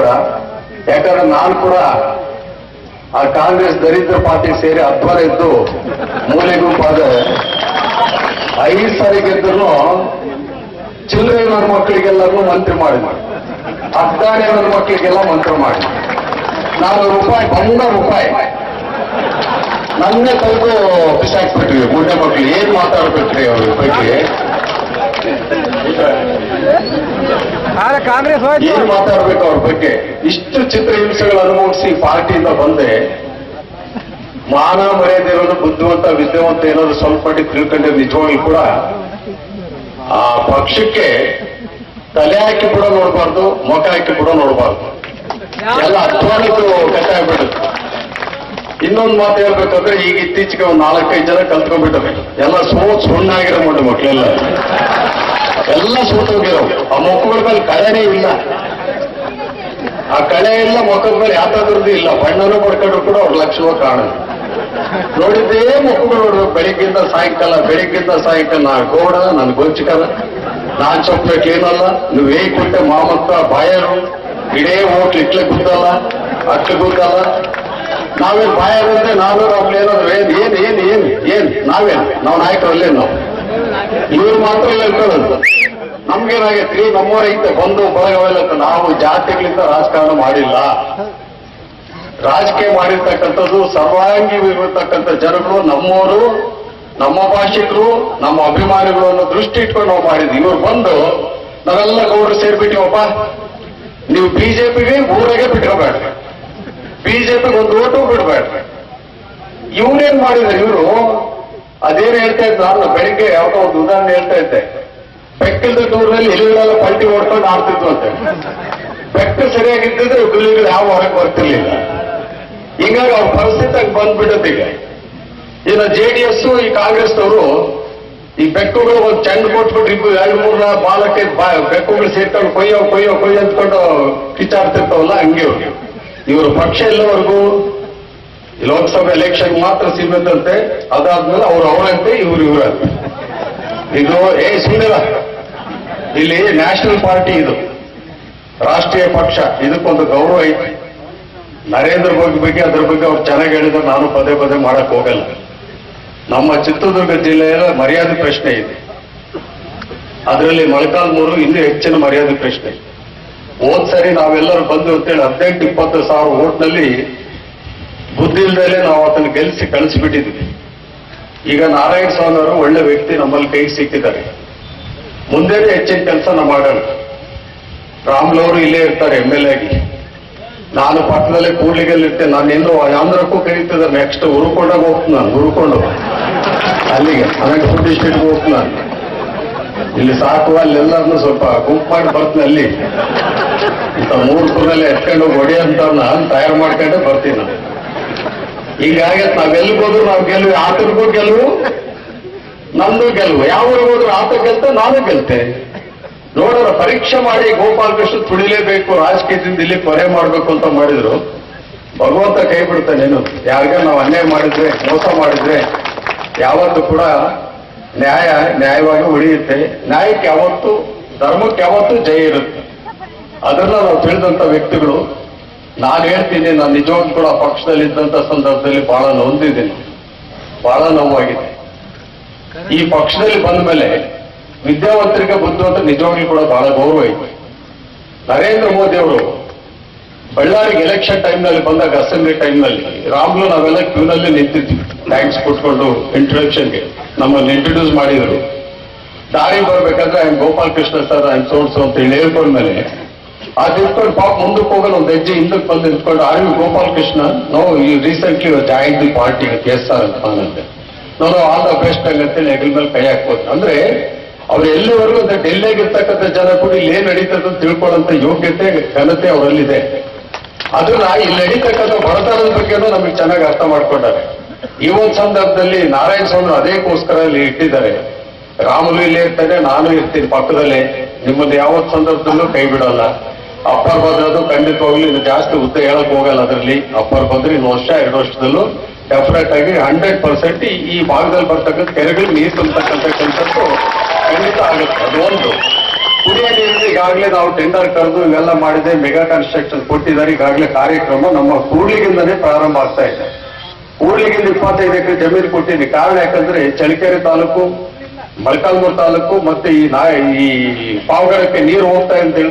ಬೇಡ. ಯಾಕಂದ್ರೆ ನಾನು ಕೂಡ ಆ ಕಾಂಗ್ರೆಸ್ ದರಿದ್ರ ಪಾರ್ಟಿ ಸೇರಿ ಅಧ್ವರ ಇದ್ದು ಮೂಲೆ ಗುಂಪಾದ 5 ಸಾರಿ ಗೆದ್ದರು ಚಿಲ್ಲರೆ ನನ್ನ ಮಕ್ಕಳಿಗೆಲ್ಲರೂ ಮಂತ್ರಿ ಮಾಡಿದ್ರು, ಅದ್ದಾನೆ ನನ್ನ ಮಕ್ಕಳಿಗೆಲ್ಲ ಮಂತ್ರಿ ಮಾಡಿ ₹400 ₹100 ನನ್ನೇ ತಂದು ಬಿಸಾಕ್ಬಿಟ್ರಿ. ಗುಡ್ಡೆ ಮಕ್ಕಳು ಏನ್ ಮಾತಾಡ್ಬೇಕ್ರಿ ಅವ್ರ ಬಗ್ಗೆ, ಕಾಂಗ್ರೆಸ್ ಏನ್ ಮಾತಾಡ್ಬೇಕು ಅವ್ರ ಬಗ್ಗೆ? ಇಷ್ಟು ಚಿತ್ರಹಿಂಸೆಗಳು ಅನುಭವಿಸಿ ಪಾರ್ಟಿಯಿಂದ ಬಂದೆ. ಮಾನ ಮರ್ಯಾದೆ ಇರೋದು, ಬುದ್ಧಿವಂತ ವಿದ್ಯಾವಂತ ಏನಾದ್ರು ಸ್ವಲ್ಪ ಮಟ್ಟಿಗೆ ತಿಳ್ಕೊಂಡ್ರೆ ನಿಜವಾಗ್ಲೂ ಕೂಡ ಆ ಪಕ್ಷಕ್ಕೆ ತಲೆ ಹಾಕಿ ಕೂಡ ನೋಡಬಾರ್ದು, ಮೊಕ ಹಾಕಿ ಕೂಡ ನೋಡಬಾರ್ದು. ಎಲ್ಲ ಅಧ್ವಾನಿತು ಕಥೆ ಆಗ್ಬಿಡುತ್ತೆ. ಇನ್ನೊಂದು ಮಾತು ಹೇಳ್ಬೇಕಂದ್ರೆ, ಈಗ ಇತ್ತೀಚೆಗೆ ಒಂದು 4-5 ಜನ ಕಲ್ತ್ಕೊಂಡ್ಬಿಟ್ಟವೆ. ಎಲ್ಲ ಸುಣ್ಣಾಗಿರೋ ಮೊಂಡು ಮಕ್ಕಳೆಲ್ಲ ಎಲ್ಲ ಸೋತೋಗಿರೋ. ಆ ಮುಖಗಳ ಮೇಲೆ ಕಳೆನೇ ಇಲ್ಲ, ಆ ಕಳೆ ಇಲ್ಲ, ಮುಖದ ಮೇಲೆ ಯಾತಾದ್ರದ್ದು ಇಲ್ಲ. ಬಣ್ಣನೂ ಪಡ್ಕೊಂಡ್ರು ಕೂಡ ಅವ್ರ ಲಕ್ಷಣವಾಗಿ ಕಾಣುತ್ತೆ. ನೋಡಿದ್ದೇ ಮುಖಗಳು ನೋಡ್ಬೇಕು. ಬೆಳಿಗ್ಗಿಂದ ಸಾಯಂಕಾಲ ನಾ ಗೋಡ, ನನ್ ಗೋಚಿಕರ, ನಾನ್ ಚೊಪ್ಬೇಕು ಏನಲ್ಲ, ನೀವು ಹೇಗೆ ಕೊಟ್ಟೆ ಮಾಮತ್ತ ಬಾಯರು ಇಡೇ ಹೋಟ್ಲು ಇಟ್ಲೆ ಗುದ್ದಲ್ಲ, ಅಟ್ಲೆ ಗುದ್ದಲ್ಲ. ನಾವೇನ್ ಬಾಯರು ಅಂದ್ರೆ ನಾನು ಅವ್ರು ಏನಾದ್ರು ಏನ್ ನಾವು ನಾಯಕರಲ್ಲೇ ನಾವು ಇವ್ರು ಮಾತ್ರ ಹೇಳ್ಕೊಳ್ಳೋದು. ನಮ್ಗೇನಾಗೈತ್ರಿ, ನಮ್ಮವರೈತೆ ಬಂದು ಬಳಗವೆಲ್ಲ. ನಾವು ಜಾತಿಗಳಿಂದ ರಾಜಕಾರಣ ಮಾಡಿಲ್ಲ. ರಾಜಕೀಯ ಮಾಡಿರ್ತಕ್ಕಂಥದ್ದು ಸರ್ವಾಂಗಿ ಇರತಕ್ಕಂಥ ಜನಗಳು, ನಮ್ಮವರು, ನಮ್ಮ ಭಾಷಿಕರು, ನಮ್ಮ ಅಭಿಮಾನಿಗಳು ಅನ್ನೋ ದೃಷ್ಟಿ ಇಟ್ಕೊಂಡು ನಾವು ಮಾಡಿದ್ವಿ. ಇವ್ರು ಬಂದು ನಾವೆಲ್ಲ ಗೌಡರು ಸೇರ್ಬಿಟ್ಟಿವಪ್ಪ, ನೀವು ಬಿಜೆಪಿಗೆ ಊರಾಗೆ ಬಿಟ್ಕೋಬೇಡ್ರಿ, ಬಿಜೆಪಿಗೆ ಒಂದು ಓಟು ಬಿಡ್ಬೇಡ್ರಿ. ಇವ್ರೇನ್ ಮಾಡಿದ್ರು, ಇವರು ಅದೇನು ಹೇಳ್ತಾ ಇದ್ರು. ನಾನು ಬೆಳಿಗ್ಗೆ ಯಾವ್ದೋ ಒಂದು ಉದಾಹರಣೆ ಹೇಳ್ತಾ ಇದ್ದೆ. ಬೆಕ್ಕದ ದೂರದಲ್ಲಿ ಎಲೆಗಳೆಲ್ಲ ಪಲ್ಟಿ ಹೊಡ್ಕೊಂಡು ಆಡ್ತಿದ್ವು ಅಂತ. ಬೆಕ್ಕ ಸರಿಯಾಗಿದ್ದಿದ್ರೆ ಹುಲಿಗಳು ಯಾವ ಹೊರಗೆ ಬರ್ತಿರ್ಲಿಲ್ಲ. ಹೀಗಾಗಿ ಅವ್ರ ಪರಿಸ್ಥಿತಿಯಾಗಿ ಬಂದ್ಬಿಟ್ಟದೀಗ. ಇನ್ನು JDS ಈ ಕಾಂಗ್ರೆಸ್ನವರು ಈ ಬೆಕ್ಕುಗಳು ಒಂದು ಚೆಂಡು ಕೊಟ್ಬಿಟ್ಟು 2-3 ಬಾಲಕ್ಕೆ ಬೆಕ್ಕುಗಳು ಸೇರ್ಕೊಂಡು ಕೊಯ್ಯೋ ಅಂದ್ಕೊಂಡು ಕಿಚ್ಚಾಡ್ತಿರ್ತಾವಲ್ಲ, ಹಂಗೆ ಇವರು ಪಕ್ಷ ಎಲ್ಲವರೆಗೂ ಲೋಕಸಭೆ ಎಲೆಕ್ಷನ್ ಮಾತ್ರ ಸೀಮಿತಂತೆ. ಅದಾದ್ಮೇಲೆ ಅವರಂತೆ, ಇವರಂತೆ. ಇದು ಸುಮ್ಮನಿಲ್ಲ. ಇಲ್ಲಿ ನ್ಯಾಷನಲ್ ಪಾರ್ಟಿ, ಇದು ರಾಷ್ಟ್ರೀಯ ಪಕ್ಷ, ಇದಕ್ಕೊಂದು ಗೌರವ ಐತಿ. ನರೇಂದ್ರ ಮೋದಿ ಬಗ್ಗೆ ಅದ್ರ ಬಗ್ಗೆ ಅವ್ರು ಚೆನ್ನಾಗಿ ಹೇಳಿದ್ರೆ ನಾನು ಪದೇ ಮಾಡಕ್ ಹೋಗಲ್ಲ. ನಮ್ಮ ಚಿತ್ರದುರ್ಗ ಜಿಲ್ಲೆಯ ಮರ್ಯಾದೆ ಪ್ರಶ್ನೆ ಇದೆ. ಅದರಲ್ಲಿ ಮೊಳಕಾಲ್ಮೂರು ಇನ್ನೂ ಹೆಚ್ಚಿನ ಮರ್ಯಾದೆ ಪ್ರಶ್ನೆ. ಹೋದ್ ಸರಿ ನಾವೆಲ್ಲರೂ ಬಂದು ಅಂತೇಳಿ 18-20 ಸಾವಿರ ಓಟ್ನಲ್ಲಿ ಬುದ್ಧಿ ಇಲ್ದಲೇ ನಾವು ಅದನ್ನು ಗೆಲ್ಲಿಸಿ ಕಳಿಸ್ಬಿಟ್ಟಿದ್ವಿ. ಈಗ ನಾರಾಯಣ ಸ್ವಾಮಿ ಅವರು ಒಳ್ಳೆ ವ್ಯಕ್ತಿ, ನಮ್ಮಲ್ಲಿ ಕೈಗೆ ಸಿಕ್ಕಿದ್ದಾರೆ. ಮುಂದೆನೇ ಹೆಚ್ಚಿನ ಕೆಲಸ ನಾವು ಮಾಡೋಣ. ರಾಮ್ಲವರು ಇಲ್ಲೇ ಇರ್ತಾರೆ MLA ಆಗಿ. ನಾನು ಪಕ್ಕದಲ್ಲೇ ಕೂಡ್ಲಿಗೆಲ್ಲಿ ಇರ್ತೇನೆ. ನಾನೇನು ಆಂಧ್ರಕ್ಕೂ ಕರೀತಿದ್ದಾರೆ. ನೆಕ್ಸ್ಟ್ ಹುರುಕೊಂಡಾಗ ಹೋಗ್ತೀನಿ ನಾನು, ಹುರುಕೊಂಡು ಅಲ್ಲಿಗೆ ಅನಂತಪುರ ಡಿಸ್ಟ್ರಿಕ್ಟ್ಗೆ ಹೋಗ್ತೀನಿ ನಾನು. ಇಲ್ಲಿ ಸಾಕು, ಅಲ್ಲೆಲ್ಲರನ್ನು ಸ್ವಲ್ಪ ಗುಂಪು ಮಾಡಿ ಬರ್ತೀನಿ. ಅಲ್ಲಿ ಇಂಥ 3 ಕುರಲ್ಲಿ ಎತ್ಕೊಂಡು ಹೋಗಿ ಹೊಡೆಯಂತವ್ರನ್ನ ತಯಾರು ಮಾಡ್ಕೊಂಡೆ ಬರ್ತೀನಿ ನಾನು. ಹೀಗಾಗಿ ನಾವೆಲ್ಲಿಗೆ ಹೋದ್ರು ನಾವು ಗೆಲುವು, ಆತನಿಗೂ ಗೆಲುವು, ನಮ್ದು ಗೆಲುವು. ಯಾವ ಊರಿಗೆ ಹೋದ್ರು ಆತ ಗೆಲ್ತೆ, ನಾನು ಗೆಲ್ತೆ. ನೋಡೋಣ, ಪರೀಕ್ಷೆ ಮಾಡಿ. ಗೋಪಾಲಕೃಷ್ಣ ತುಳಿಲೇಬೇಕು, ರಾಜಕೀಯದಿಂದ ಇಲ್ಲಿ ಕೊನೆ ಮಾಡ್ಬೇಕು ಅಂತ ಮಾಡಿದ್ರು. ಭಗವಂತ ಕೈ ಬಿಡ್ತಾನೇನು? ಯಾರಿಗ ನಾವು ಅನ್ಯಾಯ ಮಾಡಿದ್ರೆ, ಮೋಸ ಮಾಡಿದ್ರೆ ಯಾವತ್ತೂ ಕೂಡ ನ್ಯಾಯವಾಗಿ ಉಳಿಯುತ್ತೆ. ನ್ಯಾಯಕ್ಕೆ ಯಾವತ್ತು, ಧರ್ಮಕ್ಕೆ ಯಾವತ್ತೂ ಜಯ ಇರುತ್ತೆ. ಅದನ್ನ ನಾವು ತಿಳಿದಂತ ವ್ಯಕ್ತಿಗಳು. ನಾನು ಹೇಳ್ತೀನಿ, ನಾನು ನಿಜವಾಗ್ಲೂ ಕೂಡ ಪಕ್ಷದಲ್ಲಿ ಇದ್ದಂತ ಸಂದರ್ಭದಲ್ಲಿ ಬಹಳ ನೊಂದಿದ್ದೀನಿ, ಬಹಳ ನೋವಾಗಿದೆ. ಈ ಪಕ್ಷದಲ್ಲಿ ಬಂದ ಮೇಲೆ ವಿದ್ಯಾವಂತರಿಗೆ, ಬುದ್ಧಿವಂತ ನಿಜವಾಗ್ಲೂ ಕೂಡ ಬಹಳ ಗೌರವ ಇದೆ. ನರೇಂದ್ರ ಮೋದಿ ಅವರು ಬಳ್ಳಾರಿಗೆ ಎಲೆಕ್ಷನ್ ಟೈಮ್ನಲ್ಲಿ ಬಂದಾಗ, ಅಸೆಂಬ್ಲಿ ಟೈಮ್ನಲ್ಲಿ ರಾಮ್ಲು ನಾವೆಲ್ಲ ಕ್ಯೂನಲ್ಲಿ ನಿಂತಿದ್ವಿ, ಥ್ಯಾಂಕ್ಸ್ ಕೊಟ್ಕೊಂಡು ಇಂಟ್ರೊಡಕ್ಷನ್ಗೆ ನಮ್ಮನ್ನು ಇಂಟ್ರೊಡ್ಯೂಸ್ ಮಾಡಿದ್ರು. ದಾರಿ ಬರ್ಬೇಕಾದ್ರೆ ಗೋಪಾಲಕೃಷ್ಣ ಸರ್ ಸೋಡ್ಸು ಅಂತ ಹೇಳಿ ಹೇಳ್ಕೊಂಡ್ಮೇಲೆ ಅದು ಇಟ್ಕೊಂಡು ಪಾಪ ಮುಂದಕ್ಕೆ ಹೋಗಲು ಒಂದು ಹೆಜ್ಜೆ ಹಿಂದಕ್ಕೆ ಬಂದು ನಿಂತ್ಕೊಂಡು, ಆರ್ ಯು ಗೋಪಾಲಕೃಷ್ಣ? ನೋ, ಈ recently join the party KSR ಅಂತ ನಾನು ಆಲ್ ದ ಬೆಸ್ಟ್ ಆಗಂತೇಳಿ ಹೆಗಲ ಮೇಲೆ ಕೈ ಹಾಕ್ಬೋದು. ಅಂದ್ರೆ ಅವ್ರು ಎಲ್ಲಿವರೆಗೂ ಅಂತ ಡೆಲ್ಲಿಯಾಗಿರ್ತಕ್ಕಂಥ ಜನ ಕೂಡ ಇಲ್ಲಿ ಏನ್ ನಡೀತದೆ ಅಂತ ತಿಳ್ಕೊಳ್ಳೋಂಥ ಯೋಗ್ಯತೆ, ಘನತೆ ಅವರಲ್ಲಿದೆ. ಅದನ್ನ ಇಲ್ಲಿ ನಡೀತಕ್ಕಂಥ ಬಡತನದ ಬಗ್ಗೆನೂ ನಮಗೆ ಚೆನ್ನಾಗಿ ಅರ್ಥ ಮಾಡ್ಕೊಂಡಾರೆ. ಈ ಒಂದು ಸಂದರ್ಭದಲ್ಲಿ ನಾರಾಯಣ ಸ್ವಾಮಿ ಅದೇಕೋಸ್ಕರ ಇಲ್ಲಿ ಇಟ್ಟಿದ್ದಾರೆ. ರಾಮುಲು ಇಲ್ಲೇ ಇರ್ತಾನೆ, ನಾನು ಇರ್ತೀನಿ ಪಕ್ಕದಲ್ಲೇ. ನಿಮ್ಮನ್ನು ಯಾವತ್ತು ಸಂದರ್ಭದಲ್ಲೂ ಕೈ ಬಿಡಲ್ಲ. ಅಪ್ಪರ್ ಭದ್ರದ್ದು ಖಂಡಿತವಾಗ್ಲೂ ಇನ್ನು ಜಾಸ್ತಿ ಉದ್ದ ಹೇಳಕ್ ಹೋಗಲ್ಲ. ಅದರಲ್ಲಿ ಅಪ್ಪರ್ ಭದ್ರ 1 ವರ್ಷ 2 ವರ್ಷದಲ್ಲೂ ಡೆಫಿನೆಟ್ ಆಗಿ 100% ಈ ಭಾಗದಲ್ಲಿ ಬರ್ತಕ್ಕಂಥ ಕೆರೆಗಳಿಗೆ ನೀರು ತುಂಬತಕ್ಕಂಥ ಕೆಲಸಕ್ಕೂ ಖಂಡಿತ ಆಗುತ್ತೆ. ಅದು ಒಂದು. ಕುಡಿಯೋ ನೀರಿಗೆ ಈಗಾಗಲೇ ನಾವು ಟೆಂಡರ್ ಕರೆದು ಇವೆಲ್ಲ ಮಾಡಿದೆ, ಮೆಗಾ ಕನ್ಸ್ಟ್ರಕ್ಷನ್ ಕೊಟ್ಟಿದ್ದಾರೆ. ಈಗಾಗಲೇ ಕಾರ್ಯಕ್ರಮ ನಮ್ಮ ಕೂಡ್ಲಿಗಿಂದನೇ ಪ್ರಾರಂಭ ಆಗ್ತಾ ಇದೆ. ಕೂಡ್ಲಿಗಿಂದ 25 ಎಕರೆ ಜಮೀನು ಕೊಟ್ಟಿದ್ದೀನಿ. ಕಾರಣ ಯಾಕಂದ್ರೆ ಚಳ್ಳಕೆರೆ ತಾಲೂಕು, ಮೊಳಕಾಲ್ಮೂರು ತಾಲೂಕು ಮತ್ತೆ ಈ ಪಾವಗಡಕ್ಕೆ ನೀರು ಹೋಗ್ತಾ ಅಂತ ಹೇಳಿದ್ರೆ